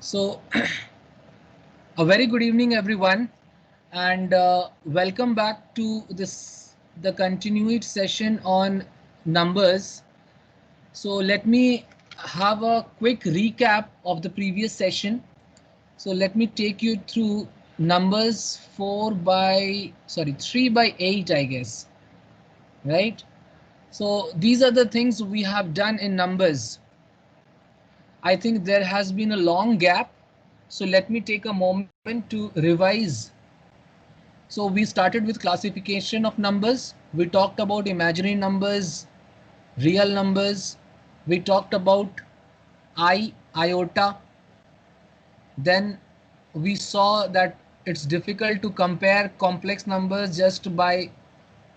So, a very good evening, everyone, and welcome back to the continued session on numbers. So, let me have a quick recap of the previous session. So, let me take you through numbers 3 by 8, I guess, right? So, these are the things we have done in numbers. I think there has been a long gap. So, let me take a moment to revise. So we started with classification of numbers. We talked about imaginary numbers, real numbers. We talked about iota. Then we saw that it's difficult to compare complex numbers just by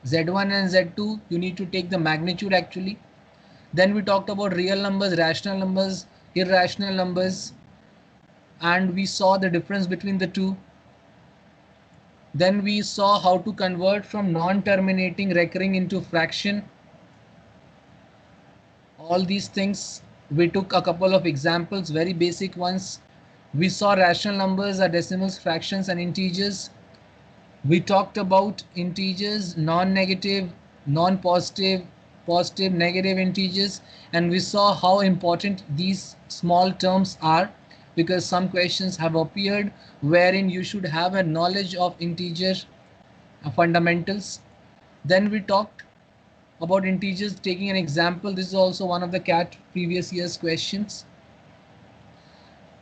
Z1 and Z2. You need to take the magnitude actually. Then we talked about real numbers, rational numbers, irrational numbers, and we saw the difference between the two. Then we saw how to convert from non-terminating recurring into fraction. All these things, we took a couple of examples, very basic ones. We saw rational numbers are decimals, fractions, and integers. We talked about integers, non-negative, non-positive, positive, negative integers, and we saw how important these small terms are, because some questions have appeared wherein you should have a knowledge of integer fundamentals. Then we talked about integers, taking an example. This is also one of the CAT previous year's questions.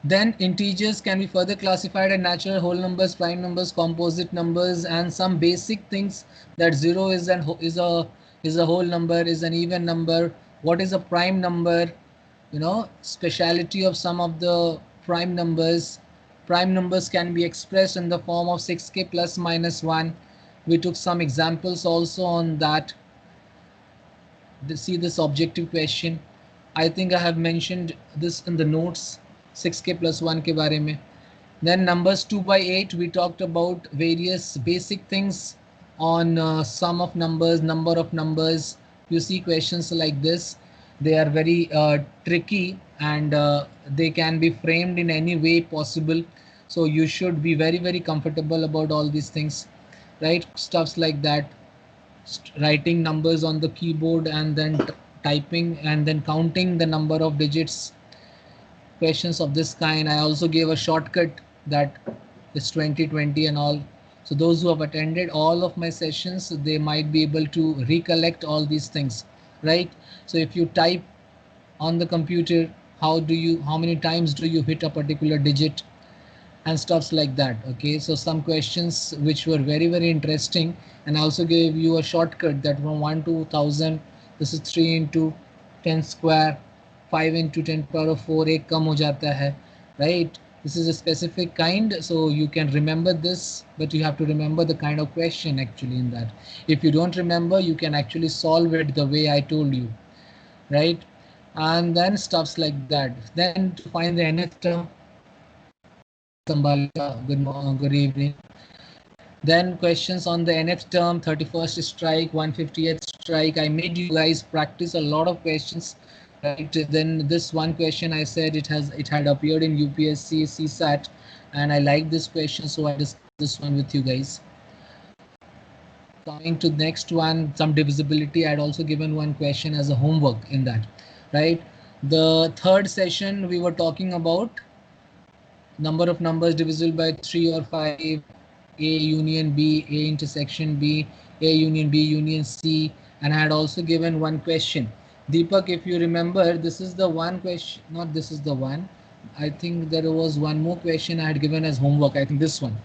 Then integers can be further classified as natural, whole numbers, prime numbers, composite numbers, and some basic things, that zero is a whole number, is an even number. What is a prime number? Speciality of some of the prime numbers. Prime numbers can be expressed in the form of 6k plus minus 1. We took some examples also on that. See this objective question. I think I have mentioned this in the notes, 6k plus 1 ke bare mein. Then numbers 2 by 8, we talked about various basic things on sum of numbers, number of numbers. You see questions like this, they are very tricky, and they can be framed in any way possible. So you should be very comfortable about all these things, right? Stuffs like that, writing numbers on the keyboard and then typing and then counting the number of digits, questions of this kind. I also gave a shortcut that is 2020 and all. So those who have attended all of my sessions, they might be able to recollect all these things, right? So if you type on the computer, how many times do you hit a particular digit, and stuffs like that. Okay, so some questions which were very interesting, and I also gave you a shortcut that from 1 to 1000, this is 3 into 10 square, 5 into 10 power of 4, ek kam ho jata hai, right? This is a specific kind, so you can remember this, but you have to remember the kind of question actually in that. If you don't remember, you can actually solve it the way I told you, right? And then stuffs like that. Then to find the nth term, good evening. Then questions on the nth term, 31st strike, 150th strike. I made you guys practice a lot of questions, right? Then this one question, I said it had appeared in UPSC CSAT, and I like this question, so I discussed this one with you guys. Coming to the next one, some divisibility. I had also given one question as a homework in that, right? The third session, we were talking about number of numbers divisible by 3 or 5, A union B, A intersection B, A union B union C, and I had also given one question. Deepak, if you remember, this is the one question, not this is the one. I think there was one more question I had given as homework. I think this one.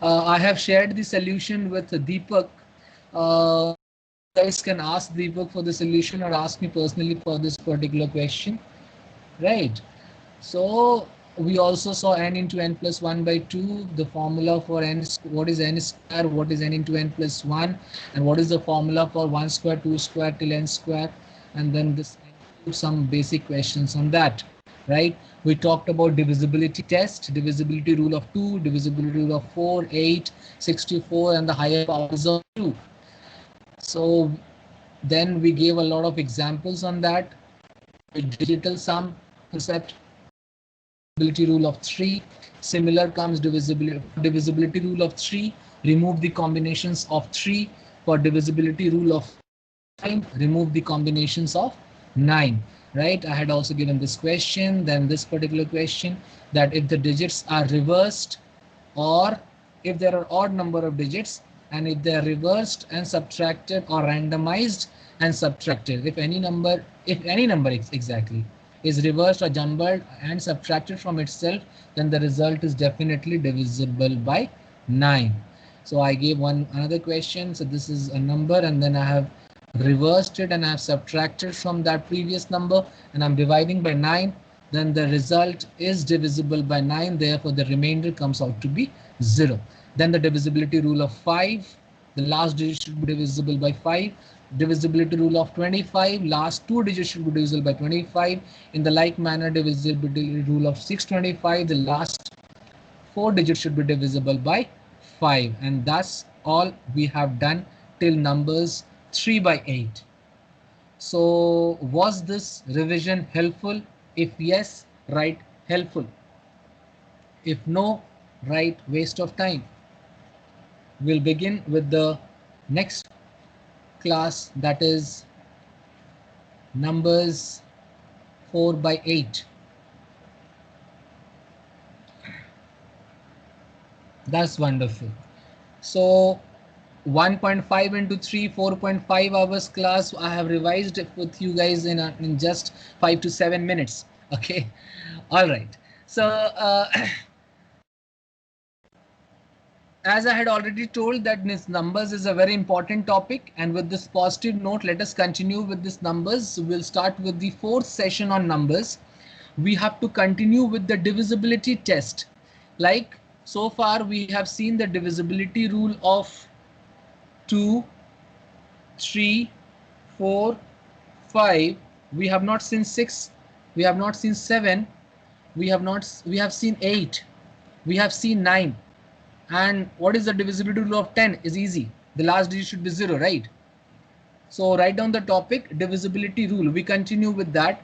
I have shared the solution with Deepak. You guys can ask Deepak for the solution or ask me personally for this particular question, right? So we also saw n into n plus 1 by 2, the formula for n, what is n square, what is n into n plus 1, and what is the formula for 1 square, 2 square till n square, and then this some basic questions on that, right? We talked about divisibility test, divisibility rule of 2, divisibility rule of 4, 8, 64, and the higher powers of 2. So then we gave a lot of examples on that, with digital sum concept, divisibility rule of 3. Similar comes divisibility rule of 3. Remove the combinations of 3. For divisibility rule of 9, remove the combinations of 9. Right? I had also given this question, then this particular question, that if the digits are reversed, or if there are odd number of digits, and if they are reversed and subtracted, or randomized and subtracted, if any number exactly is reversed or jumbled and subtracted from itself, then the result is definitely divisible by 9. So I gave another question. So this is a number, and then I have reversed it and I have subtracted from that previous number, and I'm dividing by 9. Then the result is divisible by 9. Therefore, the remainder comes out to be 0. Then the divisibility rule of 5. The last digit should be divisible by 5. Divisibility rule of 25. Last two digits should be divisible by 25. In the like manner, divisibility rule of 625. The last four digits should be divisible by 5. And that's all we have done till numbers 3 by 8. So was this revision helpful? If yes, write helpful. If no, write waste of time. We'll begin with the next class, that is numbers 4 by 8. That's wonderful. So 1.5 into 3, 4.5 hours class. I have revised it with you guys in just 5 to 7 minutes. Okay. All right. So as I had already told that this numbers is a very important topic, and with this positive note, let us continue with this numbers. We'll start with the fourth session on numbers. We have to continue with the divisibility test. Like so far we have seen the divisibility rule of 2, 3, 4, 5. We have not seen 6. We have not seen 7. We have seen 8. We have seen 9. And what is the divisibility rule of 10? Is easy. The last digit should be 0, right? So write down the topic, divisibility rule. We continue with that.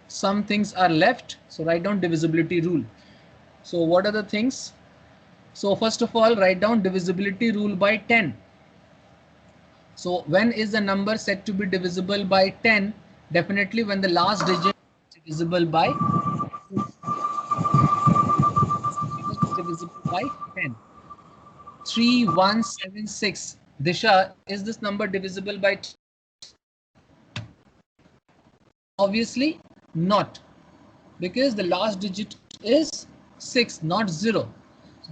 Some things are left. So write down divisibility rule. So what are the things? So first of all, write down divisibility rule by 10. So when is the number said to be divisible by 10? Definitely when the last digit is divisible by 10. 3176. Disha, is this number divisible by 10? Obviously not, because the last digit is 6, not 0.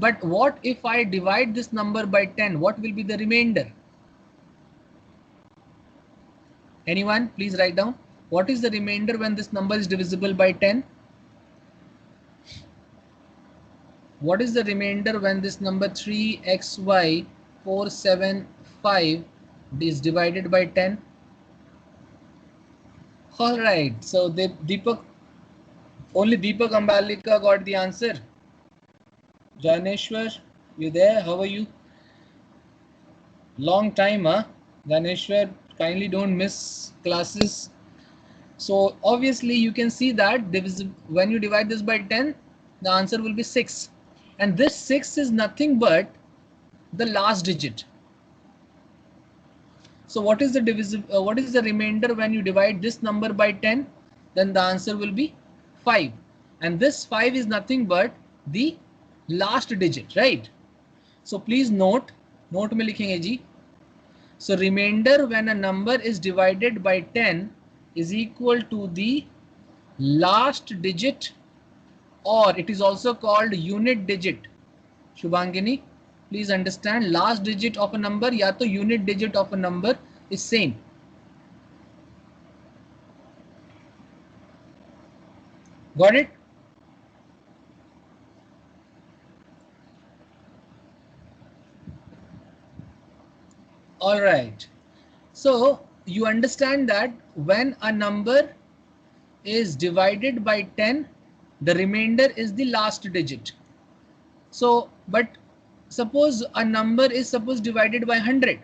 But what if I divide this number by 10? What will be the remainder? Anyone, please write down. What is the remainder when this number is divisible by 10? What is the remainder when this number 3xy475 is divided by 10? All right, so only Deepak Ambalika got the answer. Janeshwar, you there? How are you? Long time, huh? Janeshwar, kindly don't miss classes. So obviously you can see that when you divide this by 10, the answer will be 6. And this 6 is nothing but the last digit. So what is the remainder when you divide this number by 10? Then the answer will be 5. And this 5 is nothing but the last digit, right? So please note में लिखेंगे जी. So remainder when a number is divided by 10 is equal to the last digit, or it is also called unit digit. Shubhangini, please understand, last digit of a number या तो unit digit of a number is same. Got it? All right. So you understand that when a number is divided by 10, the remainder is the last digit. So, but suppose a number is divided by 100.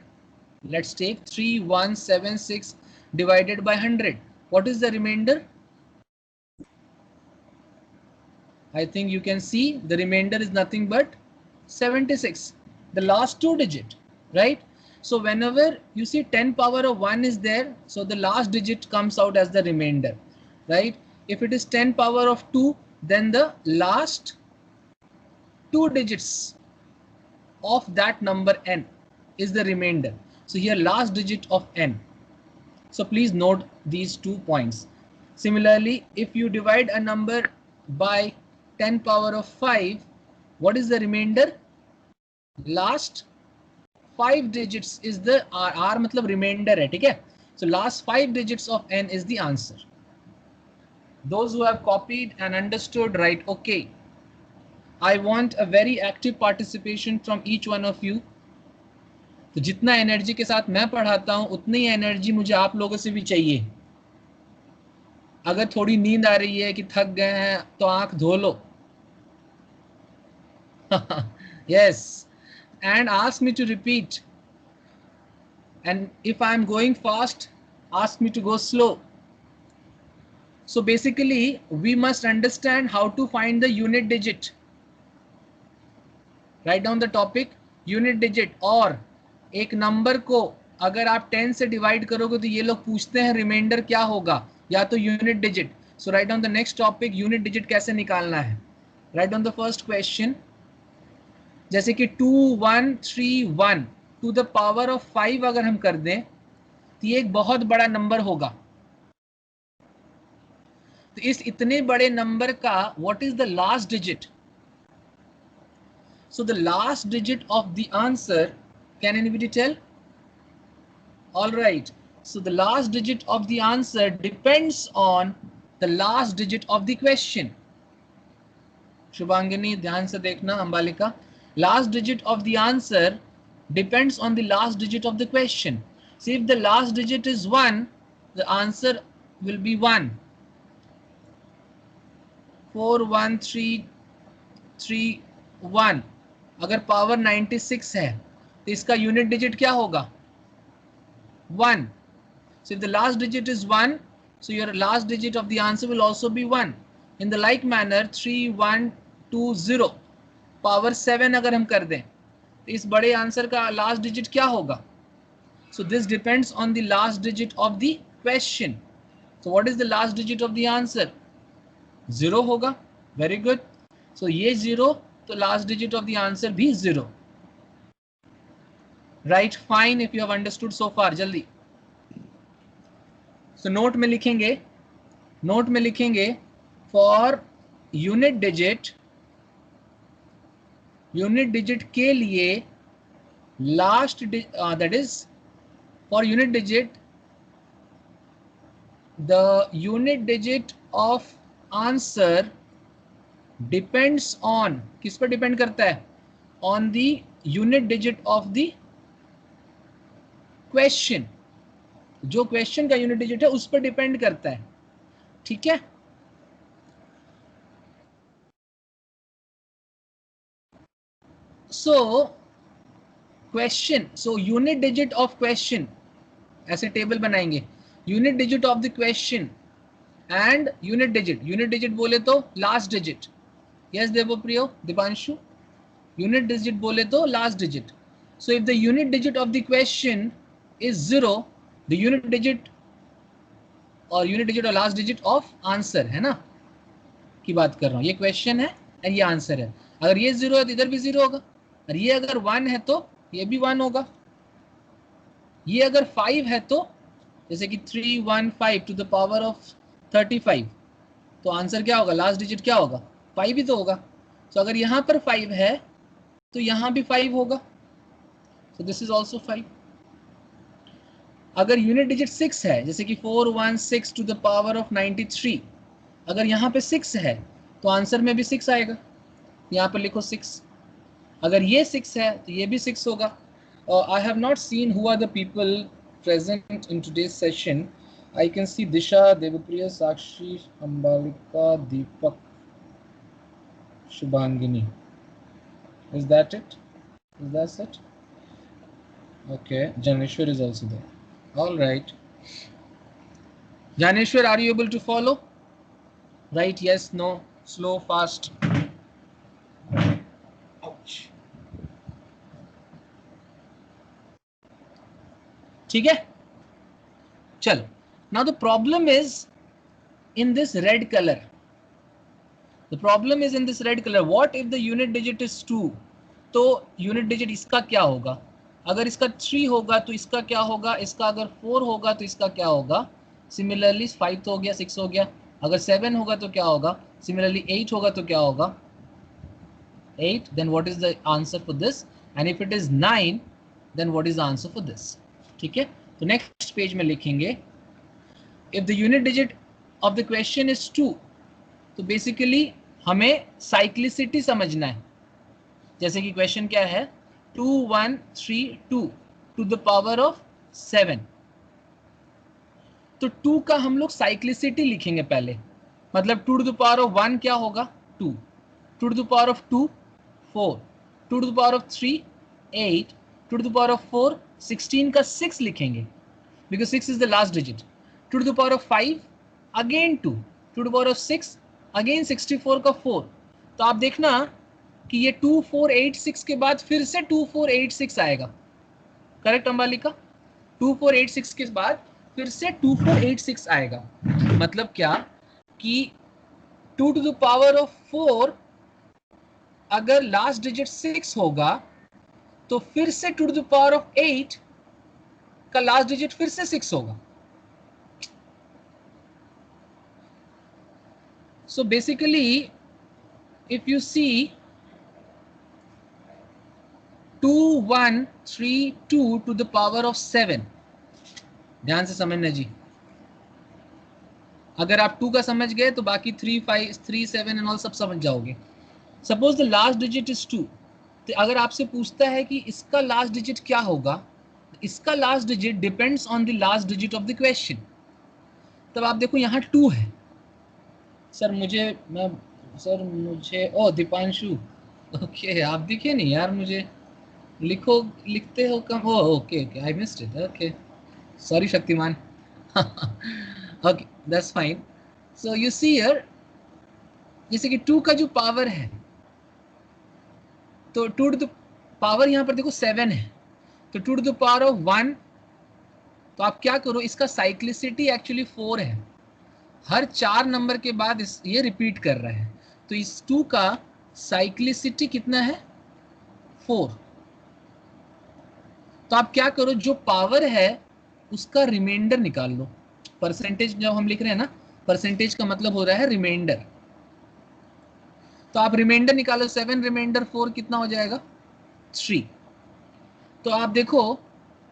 Let's take 3176 divided by 100. What is the remainder? I think you can see the remainder is nothing but 76, the last two digit, right? So whenever you see 10 power of 1 is there, so the last digit comes out as the remainder, right? If it is 10 power of 2, then the last two digits of that number n is the remainder. So here last digit of n. So please note these 2 points. Similarly, if you divide a number by 10 power of 5, what is the remainder? Last 5 digits is the r मतलब remainder है, ठीक है? So last 5 digits of n is the answer. Those who have copied and understood, write okay. I want a very active participation from each one of you. तो जितना energy के साथ मैं पढ़ाता हूं उतनी एनर्जी मुझे आप लोगों से भी चाहिए. अगर थोड़ी नींद आ रही है कि थक गए हैं तो आंख धो लो. Yes, and ask me to repeat, and if I am going fast, ask me to go slow. So basically we must understand how to find the unit digit. Write down the topic unit digit. और एक number को अगर आप 10 से divide करोगे तो ये लोग पूछते हैं रिमाइंडर क्या होगा, या तो unit digit. So write down the next topic, unit digit कैसे निकालना है. Write down the first question. जैसे कि 2131 टू द पावर ऑफ 5 अगर हम कर दें तो ये एक बहुत बड़ा नंबर होगा. तो इस इतने बड़े नंबर का what is the last digit? So the last digit of the answer, can anybody tell? All right. So the last digit of the answer depends on the last digit of the question. Shubhangini, ध्यान से देखना. Ambalika, last digit of the answer depends on the last digit of the question. See, if the last digit is 1, the answer will be 1. 41331. अगर power 96 है तो इसका unit digit क्या होगा? 1. So if the last digit is 1, so your last digit of the answer will also be 1. In the like manner 3120 power 7 अगर हम कर दें तो इस बड़े आंसर का लास्ट डिजिट क्या होगा? So this depends on the last digit of the question. So what is the last digit of the answer? 0 होगा. Very good. So ये 0, तो last digit of the answer भी 0. Right, fine if you have understood so far. जल्दी. So note में लिखेंगे for unit digit के लिए last that is for unit digit the unit digit of answer depends on, किस पर depend करता है? On the unit digit of the question. जो क्वेश्चन का यूनिट डिजिट है उस पर डिपेंड करता है. ठीक है. So question, so unit digit of question, ऐसे टेबल बनाएंगे. Unit digit of the question and unit digit बोले तो last digit. Yes Devpriyo, Deepanshu, unit digit बोले तो last digit. So if the unit digit of the question is 0, the unit digit और last digit of answer है ना की बात कर रहा हूँ. ये क्वेश्चन है एंड ये आंसर है. अगर ये 0 है तो इधर भी 0 होगा, और ये अगर 1 है तो ये भी 1 होगा. ये अगर 5 है तो जैसे कि 315 टू द पावर ऑफ 35, तो आंसर क्या होगा? लास्ट डिजिट क्या होगा? 5 ही तो होगा. तो अगर यहाँ पर 5 है तो यहाँ भी 5 होगा. so this is also 5. अगर यूनिट डिजिट 6 है जैसे कि 416 टू द पावर ऑफ 93, अगर यहाँ पे 6 है तो आंसर में भी 6 आएगा. यहाँ पर लिखो 6. अगर ये 6 है तो ये भी 6 होगा. I have not seen who are the people present in today's session. I can see Disha, Devapriya, Sakshi, Ambalika, Deepak, Shubhangini. Is that it? Is that it? Okay, Janeshwar is also there. All right. Janeshwar, are you able to follow? Right, yes, no. Slow fast. ठीक है, चलो। Now the problem is in this red colour. The problem is in this red color. What if the unit digit is 2? तो unit digit इसका क्या होगा? अगर इसका 3 होगा तो इसका क्या होगा? इसका अगर 4 होगा तो इसका क्या होगा? सिमिलरली 5 तो हो गया, 6 हो गया. अगर 7 होगा तो क्या होगा? सिमिलरली 8 होगा तो क्या होगा? 8. Then what is the answer for this? And if it is 9, then what is the answer for this? ठीक है, तो नेक्स्ट पेज में लिखेंगे if the unit digit of the question is 2, तो बेसिकली हमें साइक्लिसिटी समझना है. जैसे कि क्वेश्चन क्या है, 2132 टू द पावर ऑफ 7. तो 2 का हम लोग साइक्लिसिटी लिखेंगे पहले. मतलब 2 टू द पावर ऑफ 1 क्या होगा? 2. 2 to the power of 2 4. 2 to the power of 3 8. 2 to the power of 4 16 का 6 लिखेंगे because 6 is the last digit. 2 to the power of 5 again 2. 2 to the power of 6 again 64 का 4. तो आप देखना कि ये 2486 के बाद फिर से 2486 आएगा. करेक्ट अंबालिका? 2486 के बाद फिर से 2486 आएगा. मतलब क्या कि 2 to the power of 4 अगर लास्ट डिजिट 6 होगा तो फिर से 2 to the power of 8 का लास्ट डिजिट फिर से 6 होगा. So basically, if you see 2132 to the power of 7, ध्यान से समझना जी. अगर आप 2 का समझ गए तो बाकी 3 5 3 7 एंड ऑल सब समझ जाओगे. Suppose the last digit is 2. तो अगर आपसे पूछता है कि इसका लास्ट डिजिट क्या होगा, इसका last digit depends on the last digit of the question. तब आप देखो यहाँ 2 है. सर मुझे ओ दीपांशु, ओके आप दिखे नहीं यार मुझे. लिखो, लिखते हो कम. Oh okay okay, I missed it. Okay, sorry Shaktimaan. Okay, that's fine. So you see here, जैसे कि 2 का जो पावर है, तो 2 टू द पावर यहाँ पर देखो 7 है, तो 2 टू द पावर ऑफ 1. तो आप क्या करो, इसका साइक्लिसिटी एक्चुअली 4 है. हर 4 नंबर के बाद ये रिपीट कर रहा है. तो इस 2 का साइक्लिसिटी कितना है? 4. तो आप क्या करो, जो पावर है उसका रिमाइंडर निकाल लो. परसेंटेज जब हम लिख रहे हैं ना, परसेंटेज का मतलब हो रहा है रिमाइंडर. तो आप रिमाइंडर निकालो. 7 रिमाइंडर 4 कितना हो जाएगा? 3. तो आप देखो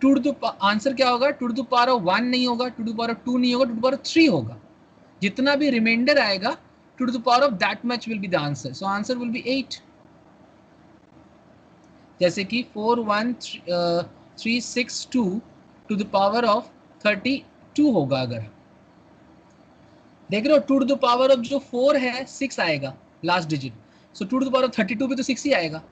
आंसर क्या होगा? 2 टू द पावर ऑफ 1 नहीं होगा, 2 टू द पावर ऑफ 2 नहीं होगा, 2 टू द पावर ऑफ 3 होगा. जितना भी रिमाइंडर आएगा 2 to the power of that much will be the answer. So answer will be 8. जैसे कि 41362 टू द पावर ऑफ 32 होगा. अगर देख रहे हो 2 टू द पावर ऑफ जो 4 है 6 आएगा last digit. So 2 to the power of 32 भी तो 6 ही आएगा.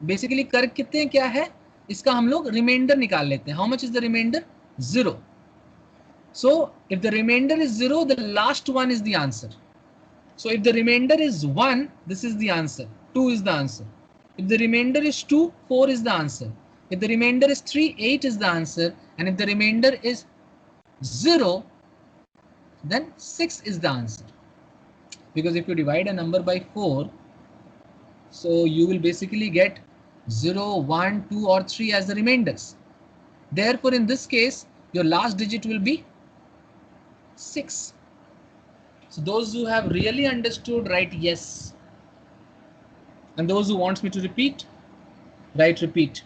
बेसिकली कर कितने हैं, क्या है इसका, हम लोग रिमाइंडर निकाल लेते हैं. How much is the reminder? 0. So if the reminder is 0, the last one is the answer. So if the remainder is 1, this is the answer. 2 is the answer. If the remainder is 2, 4 is the answer. If the remainder is 3, 8 is the answer. And if the remainder is 0, then 6 is the answer. Because if you divide a number by 4, so you will basically get 0, 1, 2 or 3 as the remainders. Therefore, in this case, your last digit will be 6. So those who have really understood, write yes. And those who wants me to repeat, write repeat.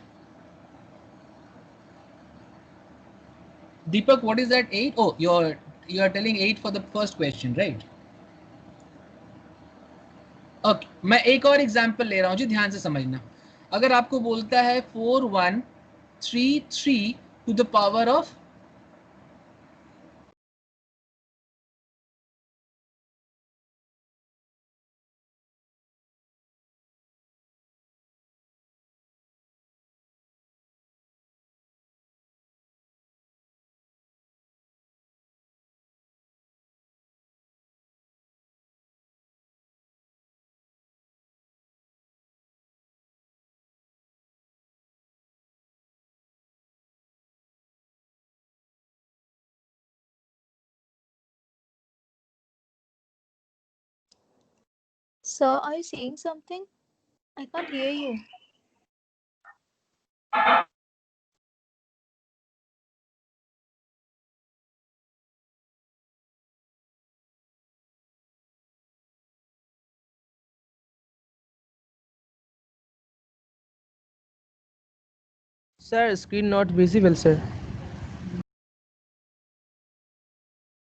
Deepak, what is that 8? Oh, you are telling 8 for the first question, right? Okay, मैं एक और example ले रहा हूँ जी, ध्यान से समझना. अगर आपको बोलता है 4133 to the power of Sir, are you saying something? I can't hear you. Sir, screen not visible, sir.